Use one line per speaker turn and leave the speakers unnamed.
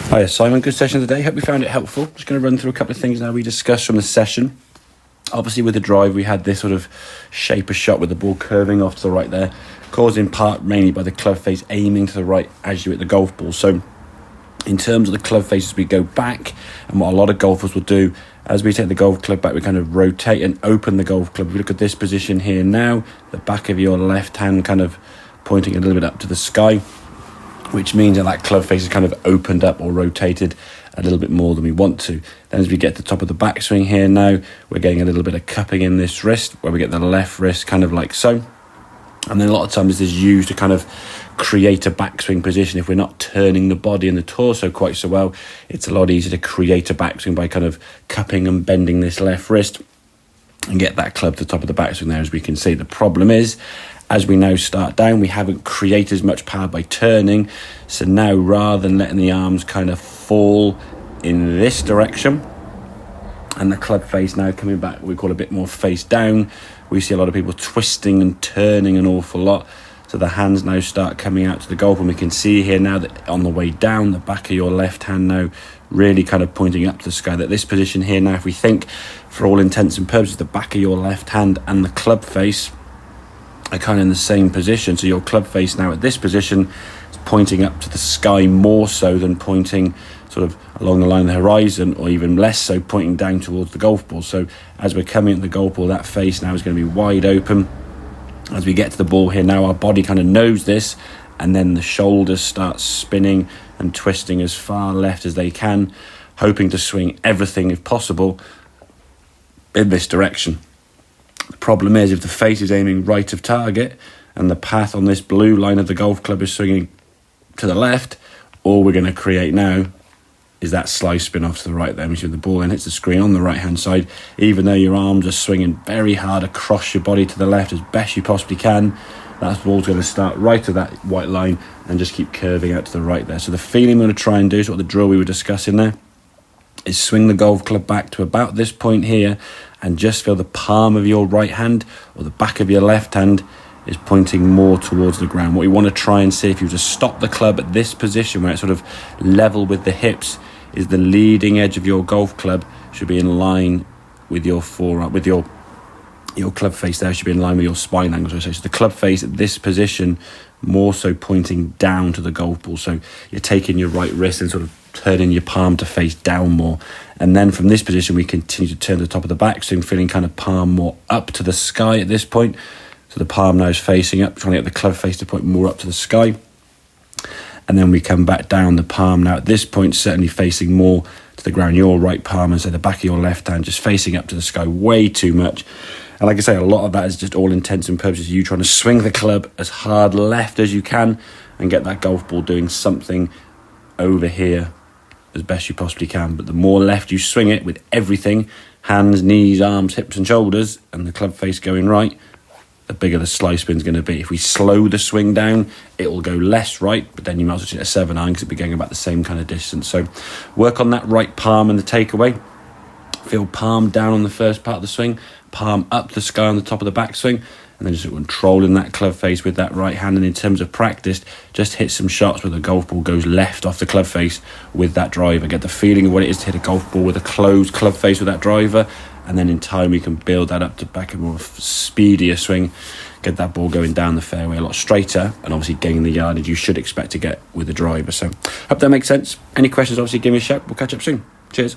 Hi, Simon. Good session today. Hope you found it helpful. Just going to run through a couple of things now we discussed from the session. Obviously, with the drive, we had this sort of shape of shot with the ball curving off to the right there, caused in part mainly by the club face aiming to the right as you hit the golf ball. So, in terms of the club face, as we go back, and what a lot of golfers will do, as we take the golf club back, we kind of rotate and open the golf club. If we look at this position here now, the back of your left hand kind of pointing a little bit up to the sky, which means that club face is kind of opened up or rotated a little bit more than we want to. Then as we get to the top of the backswing here now, we're getting a little bit of cupping in this wrist, where we get the left wrist kind of like so. And then a lot of times this is used to kind of create a backswing position. If we're not turning the body and the torso quite so well, it's a lot easier to create a backswing by kind of cupping and bending this left wrist and get that club to the top of the backswing there. As we can see, the problem is, as we now start down, we haven't created as much power by turning. So now, rather than letting the arms kind of fall in this direction and the club face now coming back, we call a bit more face down, we see a lot of people twisting and turning an awful lot. So the hands now start coming out to the golf, and we can see here now that on the way down, the back of your left hand now really kind of pointing up to the sky. That this position here now, if we think for all intents and purposes, the back of your left hand and the club face are kind of in the same position. So your club face now at this position is pointing up to the sky more so than pointing sort of along the line of the horizon, or even less so pointing down towards the golf ball. So as we're coming at the golf ball, that face now is going to be wide open. As we get to the ball here now, our body kind of knows this, and then the shoulders start spinning and twisting as far left as they can, hoping to swing everything, if possible, in this direction. The problem is, if the face is aiming right of target and the path on this blue line of the golf club is swinging to the left, all we're going to create now is that slice spin off to the right there, which the ball then hits the screen on the right hand side. Even though your arms are swinging very hard across your body to the left as best you possibly can, that ball's going to start right at that white line and just keep curving out to the right there. So the feeling we're going to try and do, so what the drill we were discussing there, is swing the golf club back to about this point here and just feel the palm of your right hand or the back of your left hand is pointing more towards the ground. What we want to try and see, if you just stop the club at this position where it's sort of level with the hips, is the leading edge of your golf club should be in line with your forearm, with your club face there should be in line with your spine angle. So the club face at this position more so pointing down to the golf ball. So you're taking your right wrist and sort of turning your palm to face down more. And then from this position, we continue to turn the top of the backswing, feeling kind of palm more up to the sky at this point. So the palm now is facing up, trying to get the club face to point more up to the sky. And then we come back down, the palm now at this point certainly facing more to the ground. Your right palm, and so the back of your left hand just facing up to the sky way too much. And like I say, a lot of that is just all intents and purposes you trying to swing the club as hard left as you can and get that golf ball doing something over here as best you possibly can. But the more left you swing it with everything, hands, knees, arms, hips and shoulders, and the club face going right, the bigger the slice spin's going to be. If we slow the swing down, it will go less right, but then you might as well hit a 7-iron because it'll be going about the same kind of distance. So work on that right palm and the takeaway. Feel palm down on the first part of the swing, palm up the sky on the top of the backswing, and then just controlling that club face with that right hand. And in terms of practice, just hit some shots where the golf ball goes left off the club face with that driver. Get the feeling of what it is to hit a golf ball with a closed club face with that driver, and then in time we can build that up to back a more speedier swing, get that ball going down the fairway a lot straighter, and obviously gaining the yardage you should expect to get with the driver. So hope that makes sense. Any questions, obviously give me a shout. We'll catch up soon. Cheers.